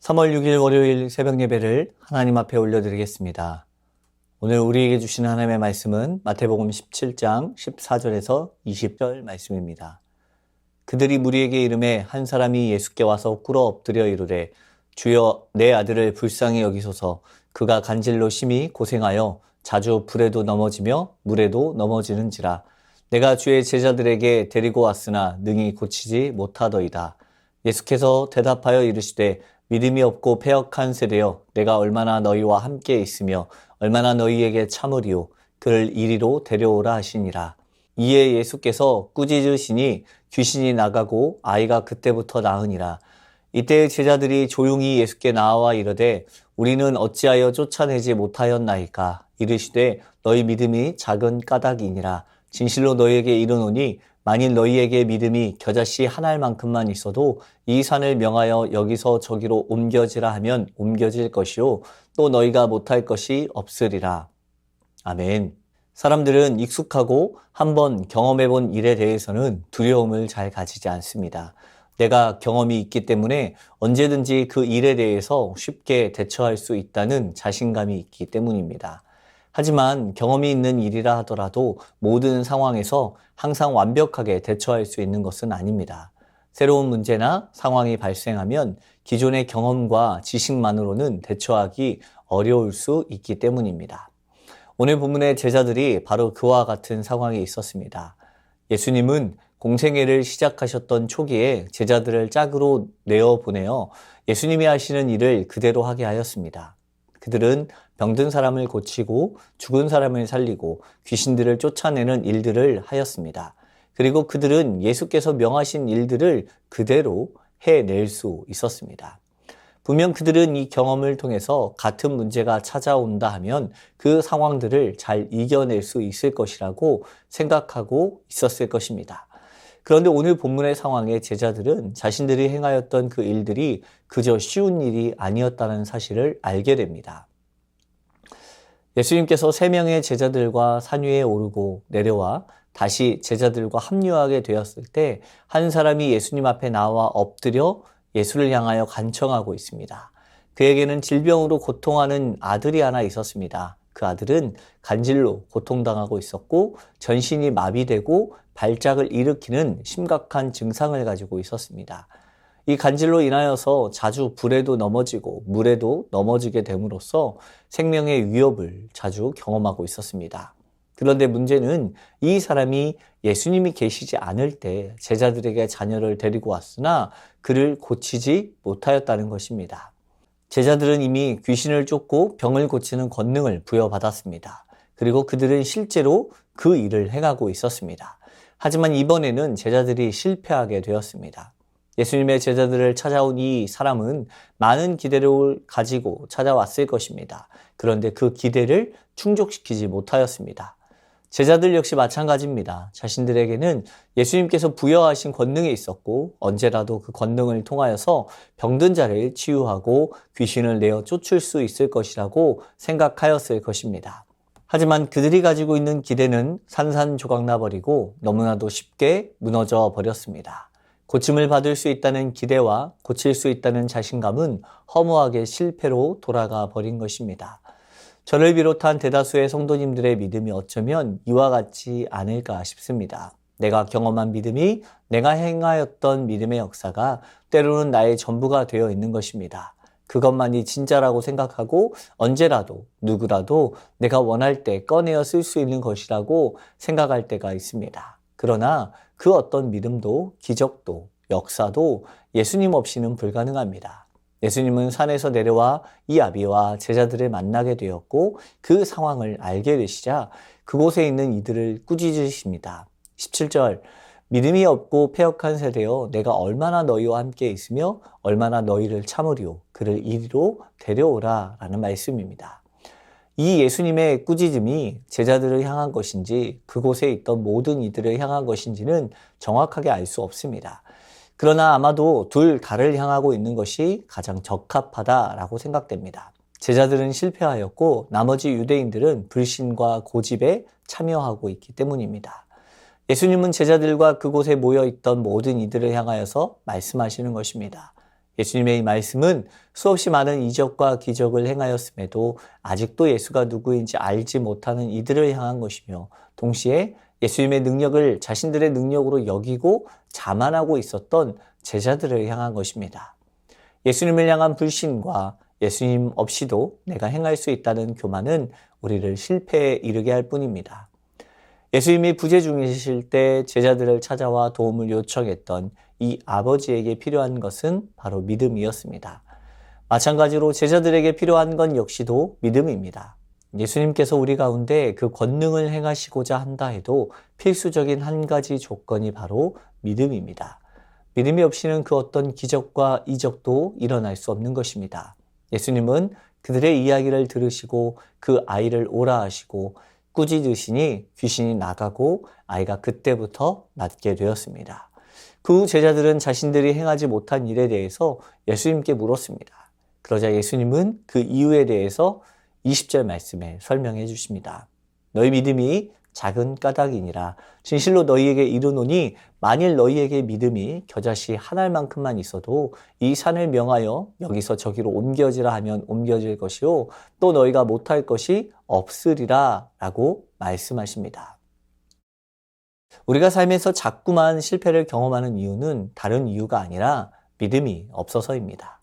3월 6일 월요일 새벽 예배를 하나님 앞에 올려드리겠습니다. 오늘 우리에게 주시는 하나님의 말씀은 마태복음 17장 14절에서 20절 말씀입니다. 그들이 무리에게 이르매 한 사람이 예수께 와서 꿇어 엎드려 이르되 주여 내 아들을 불쌍히 여기소서. 그가 간질로 심히 고생하여 자주 불에도 넘어지며 물에도 넘어지는지라. 내가 주의 제자들에게 데리고 왔으나 능히 고치지 못하더이다. 예수께서 대답하여 이르시되 믿음이 없고 패역한 세대여, 내가 얼마나 너희와 함께 있으며 얼마나 너희에게 참으리요. 그를 이리로 데려오라 하시니라. 이에 예수께서 꾸짖으시니 귀신이 나가고 아이가 그때부터 나으니라. 이때 제자들이 조용히 예수께 나와 이르되 우리는 어찌하여 쫓아내지 못하였나이까. 이르시되 너희 믿음이 작은 까닭이니라. 진실로 너희에게 이르노니 만일 너희에게 믿음이 겨자씨 한 알만큼만 있어도 이 산을 명하여 여기서 저기로 옮겨지라 하면 옮겨질 것이요 또 너희가 못할 것이 없으리라. 아멘. 사람들은 익숙하고 한번 경험해본 일에 대해서는 두려움을 잘 가지지 않습니다. 내가 경험이 있기 때문에 언제든지 그 일에 대해서 쉽게 대처할 수 있다는 자신감이 있기 때문입니다. 하지만 경험이 있는 일이라 하더라도 모든 상황에서 항상 완벽하게 대처할 수 있는 것은 아닙니다. 새로운 문제나 상황이 발생하면 기존의 경험과 지식만으로는 대처하기 어려울 수 있기 때문입니다. 오늘 본문의 제자들이 바로 그와 같은 상황에 있었습니다. 예수님은 공생애를 시작하셨던 초기에 제자들을 짝으로 내어보내어 예수님이 하시는 일을 그대로 하게 하였습니다. 그들은 병든 사람을 고치고 죽은 사람을 살리고 귀신들을 쫓아내는 일들을 하였습니다. 그리고 그들은 예수께서 명하신 일들을 그대로 해낼 수 있었습니다. 분명 그들은 이 경험을 통해서 같은 문제가 찾아온다 하면 그 상황들을 잘 이겨낼 수 있을 것이라고 생각하고 있었을 것입니다. 그런데 오늘 본문의 상황에 제자들은 자신들이 행하였던 그 일들이 그저 쉬운 일이 아니었다는 사실을 알게 됩니다. 예수님께서 3명의 제자들과 산 위에 오르고 내려와 다시 제자들과 합류하게 되었을 때 한 사람이 예수님 앞에 나와 엎드려 예수를 향하여 간청하고 있습니다. 그에게는 질병으로 고통하는 아들이 하나 있었습니다. 그 아들은 간질로 고통당하고 있었고 전신이 마비되고 발작을 일으키는 심각한 증상을 가지고 있었습니다. 이 간질로 인하여서 자주 불에도 넘어지고 물에도 넘어지게 됨으로써 생명의 위협을 자주 경험하고 있었습니다. 그런데 문제는 이 사람이 예수님이 계시지 않을 때 제자들에게 자녀를 데리고 왔으나 그를 고치지 못하였다는 것입니다. 제자들은 이미 귀신을 쫓고 병을 고치는 권능을 부여받았습니다. 그리고 그들은 실제로 그 일을 행하고 있었습니다. 하지만 이번에는 제자들이 실패하게 되었습니다. 예수님의 제자들을 찾아온 이 사람은 많은 기대를 가지고 찾아왔을 것입니다. 그런데 그 기대를 충족시키지 못하였습니다. 제자들 역시 마찬가지입니다. 자신들에게는 예수님께서 부여하신 권능이 있었고 언제라도 그 권능을 통하여서 병든 자를 치유하고 귀신을 내어 쫓을 수 있을 것이라고 생각하였을 것입니다. 하지만 그들이 가지고 있는 기대는 산산조각 나버리고 너무나도 쉽게 무너져 버렸습니다. 고침을 받을 수 있다는 기대와 고칠 수 있다는 자신감은 허무하게 실패로 돌아가 버린 것입니다. 저를 비롯한 대다수의 성도님들의 믿음이 어쩌면 이와 같지 않을까 싶습니다. 내가 경험한 믿음이 내가 행하였던 믿음의 역사가 때로는 나의 전부가 되어 있는 것입니다. 그것만이 진짜라고 생각하고 언제라도 누구라도 내가 원할 때 꺼내어 쓸 수 있는 것이라고 생각할 때가 있습니다. 그러나 그 어떤 믿음도 기적도 역사도 예수님 없이는 불가능합니다. 예수님은 산에서 내려와 이 아비와 제자들을 만나게 되었고 그 상황을 알게 되시자 그곳에 있는 이들을 꾸짖으십니다. 17절 믿음이 없고 패역한 세대여 내가 얼마나 너희와 함께 있으며 얼마나 너희를 참으리요 그를 이리로 데려오라 라는 말씀입니다. 이 예수님의 꾸짖음이 제자들을 향한 것인지 그곳에 있던 모든 이들을 향한 것인지는 정확하게 알 수 없습니다. 그러나 아마도 둘 다를 향하고 있는 것이 가장 적합하다라고 생각됩니다. 제자들은 실패하였고 나머지 유대인들은 불신과 고집에 참여하고 있기 때문입니다. 예수님은 제자들과 그곳에 모여있던 모든 이들을 향하여서 말씀하시는 것입니다. 예수님의 이 말씀은 수없이 많은 이적과 기적을 행하였음에도 아직도 예수가 누구인지 알지 못하는 이들을 향한 것이며, 동시에 예수님의 능력을 자신들의 능력으로 여기고 자만하고 있었던 제자들을 향한 것입니다. 예수님을 향한 불신과 예수님 없이도 내가 행할 수 있다는 교만은 우리를 실패에 이르게 할 뿐입니다. 예수님이 부재 중이실 때 제자들을 찾아와 도움을 요청했던 이 아버지에게 필요한 것은 바로 믿음이었습니다. 마찬가지로 제자들에게 필요한 건 역시도 믿음입니다. 예수님께서 우리 가운데 그 권능을 행하시고자 한다 해도 필수적인 한 가지 조건이 바로 믿음입니다. 믿음이 없이는 그 어떤 기적과 이적도 일어날 수 없는 것입니다. 예수님은 그들의 이야기를 들으시고 그 아이를 오라 하시고 꾸짖으시니 귀신이 나가고 아이가 그때부터 낫게 되었습니다. 그 후 제자들은 자신들이 행하지 못한 일에 대해서 예수님께 물었습니다. 그러자 예수님은 그 이유에 대해서 20절 말씀에 설명해 주십니다. 너희 믿음이 작은 까닭이니라. 진실로 너희에게 이르노니 만일 너희에게 믿음이 겨자씨 한 알만큼만 있어도 이 산을 명하여 여기서 저기로 옮겨지라 하면 옮겨질 것이요 또 너희가 못할 것이 없으리라 라고 말씀하십니다. 우리가 삶에서 자꾸만 실패를 경험하는 이유는 다른 이유가 아니라 믿음이 없어서입니다.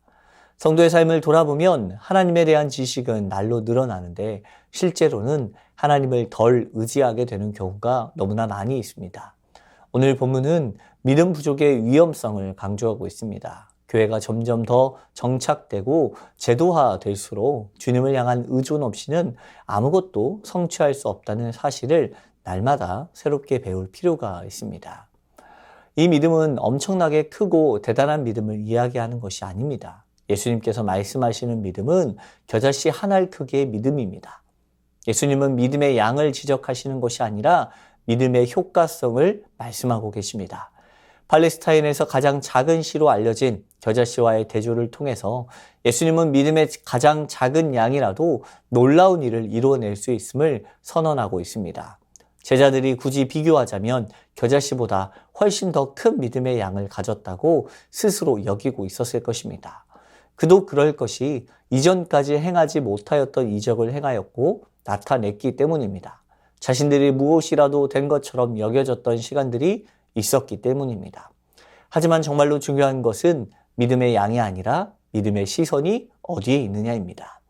성도의 삶을 돌아보면 하나님에 대한 지식은 날로 늘어나는데 실제로는 하나님을 덜 의지하게 되는 경우가 너무나 많이 있습니다. 오늘 본문은 믿음 부족의 위험성을 강조하고 있습니다. 교회가 점점 더 정착되고 제도화될수록 주님을 향한 의존 없이는 아무것도 성취할 수 없다는 사실을 날마다 새롭게 배울 필요가 있습니다. 이 믿음은 엄청나게 크고 대단한 믿음을 이야기하는 것이 아닙니다. 예수님께서 말씀하시는 믿음은 겨자씨 한 알 크기의 믿음입니다. 예수님은 믿음의 양을 지적하시는 것이 아니라 믿음의 효과성을 말씀하고 계십니다. 팔레스타인에서 가장 작은 시로 알려진 겨자씨와의 대조를 통해서 예수님은 믿음의 가장 작은 양이라도 놀라운 일을 이루어낼 수 있음을 선언하고 있습니다. 제자들이 굳이 비교하자면 겨자씨보다 훨씬 더 큰 믿음의 양을 가졌다고 스스로 여기고 있었을 것입니다. 그도 그럴 것이 이전까지 행하지 못하였던 이적을 행하였고 나타냈기 때문입니다. 자신들이 무엇이라도 된 것처럼 여겨졌던 시간들이 있었기 때문입니다. 하지만 정말로 중요한 것은 믿음의 양이 아니라 믿음의 시선이 어디에 있느냐입니다.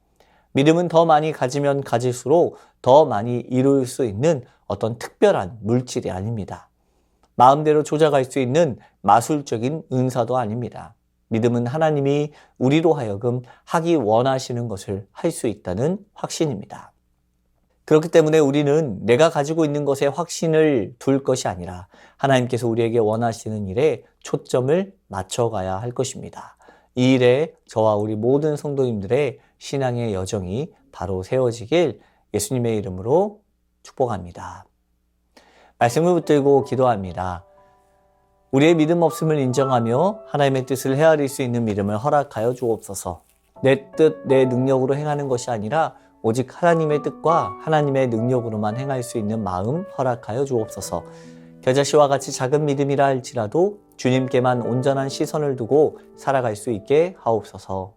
믿음은 더 많이 가지면 가질수록 더 많이 이룰 수 있는 어떤 특별한 물질이 아닙니다. 마음대로 조작할 수 있는 마술적인 은사도 아닙니다. 믿음은 하나님이 우리로 하여금 하기 원하시는 것을 할 수 있다는 확신입니다. 그렇기 때문에 우리는 내가 가지고 있는 것에 확신을 둘 것이 아니라 하나님께서 우리에게 원하시는 일에 초점을 맞춰가야 할 것입니다. 이 일에 저와 우리 모든 성도님들의 신앙의 여정이 바로 세워지길 예수님의 이름으로 축복합니다. 말씀을 붙들고 기도합니다. 우리의 믿음 없음을 인정하며 하나님의 뜻을 헤아릴 수 있는 믿음을 허락하여 주옵소서. 내 뜻, 내 능력으로 행하는 것이 아니라 오직 하나님의 뜻과 하나님의 능력으로만 행할 수 있는 마음 허락하여 주옵소서. 겨자씨와 같이 작은 믿음이라 할지라도 주님께만 온전한 시선을 두고 살아갈 수 있게 하옵소서.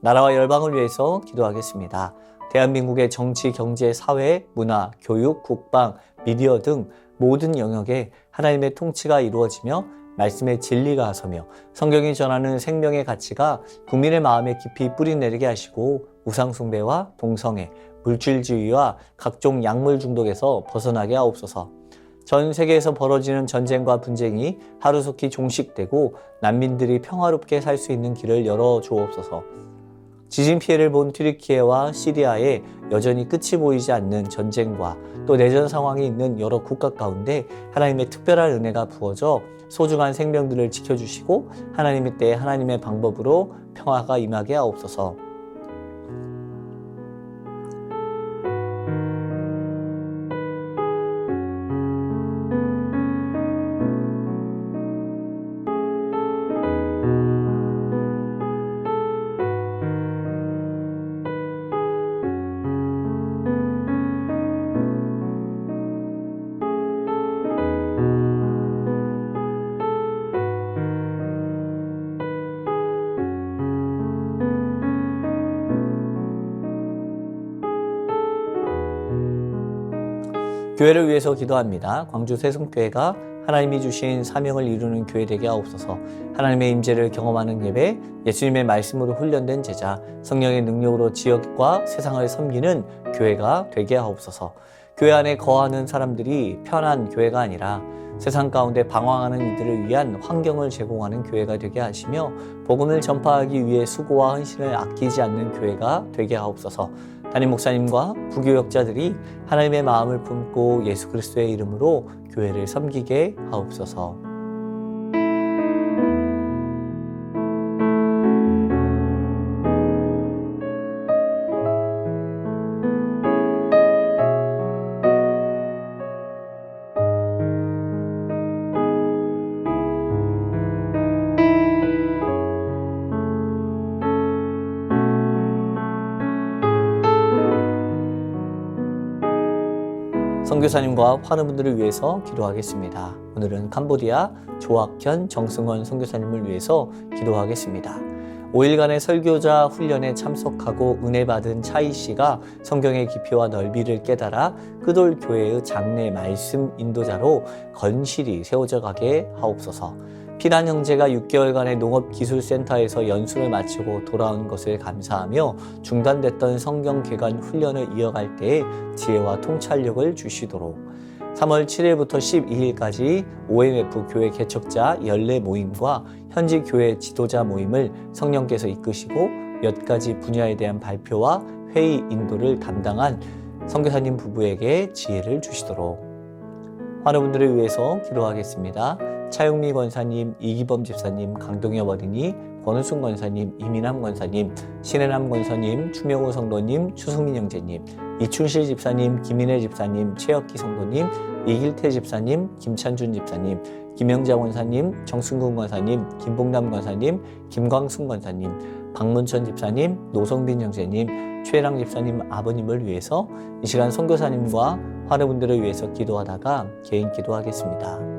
나라와 열방을 위해서 기도하겠습니다. 대한민국의 정치, 경제, 사회, 문화, 교육, 국방, 미디어 등 모든 영역에 하나님의 통치가 이루어지며 말씀의 진리가 서며 성경이 전하는 생명의 가치가 국민의 마음에 깊이 뿌리내리게 하시고 우상숭배와 동성애, 물질주의와 각종 약물 중독에서 벗어나게 하옵소서. 전 세계에서 벌어지는 전쟁과 분쟁이 하루속히 종식되고 난민들이 평화롭게 살 수 있는 길을 열어 주옵소서. 지진 피해를 본 튀르키예와 시리아에 여전히 끝이 보이지 않는 전쟁과 또 내전 상황이 있는 여러 국가 가운데 하나님의 특별한 은혜가 부어져 소중한 생명들을 지켜주시고 하나님의 때에 하나님의 방법으로 평화가 임하게 하옵소서. 교회를 위해서 기도합니다. 광주 새송교회가 하나님이 주신 사명을 이루는 교회 되게 하옵소서. 하나님의 임재를 경험하는 예배, 예수님의 말씀으로 훈련된 제자, 성령의 능력으로 지역과 세상을 섬기는 교회가 되게 하옵소서. 교회 안에 거하는 사람들이 편한 교회가 아니라 세상 가운데 방황하는 이들을 위한 환경을 제공하는 교회가 되게 하시며 복음을 전파하기 위해 수고와 헌신을 아끼지 않는 교회가 되게 하옵소서. 담임 목사님과 부교역자들이 하나님의 마음을 품고 예수 그리스도의 이름으로 교회를 섬기게 하옵소서. 선교사님과 환우분들을 위해서 기도하겠습니다. 오늘은 캄보디아 조학현 정승원 선교사님을 위해서 기도하겠습니다. 5일간의 설교자 훈련에 참석하고 은혜 받은 차이 씨가 성경의 깊이와 넓이를 깨달아 끄돌 교회의 장래 말씀 인도자로 건실히 세워져 가게 하옵소서. 피난 형제가 6개월간의 농업기술센터에서 연수를 마치고 돌아온 것을 감사하며 중단됐던 성경개관 훈련을 이어갈 때에 지혜와 통찰력을 주시도록 3월 7일부터 12일까지 OMF 교회 개척자 연례 모임과 현지 교회 지도자 모임을 성령께서 이끄시고 몇 가지 분야에 대한 발표와 회의 인도를 담당한 선교사님 부부에게 지혜를 주시도록 환우분들을 위해서 기도하겠습니다. 차용미 권사님, 이기범 집사님, 강동엽 어린이, 권우순 권사님, 이민함 권사님, 신혜남 권사님, 추명호 성도님, 추승민 형제님, 이춘실 집사님, 김인혜 집사님, 최혁기 성도님, 이길태 집사님, 김찬준 집사님, 김영자 권사님, 정승근 권사님, 김봉남 권사님, 김광순 권사님, 박문천 집사님, 노성빈 형제님, 최랑 집사님 아버님을 위해서 이 시간 선교사님과 환우분들을 위해서 기도하다가 개인 기도하겠습니다.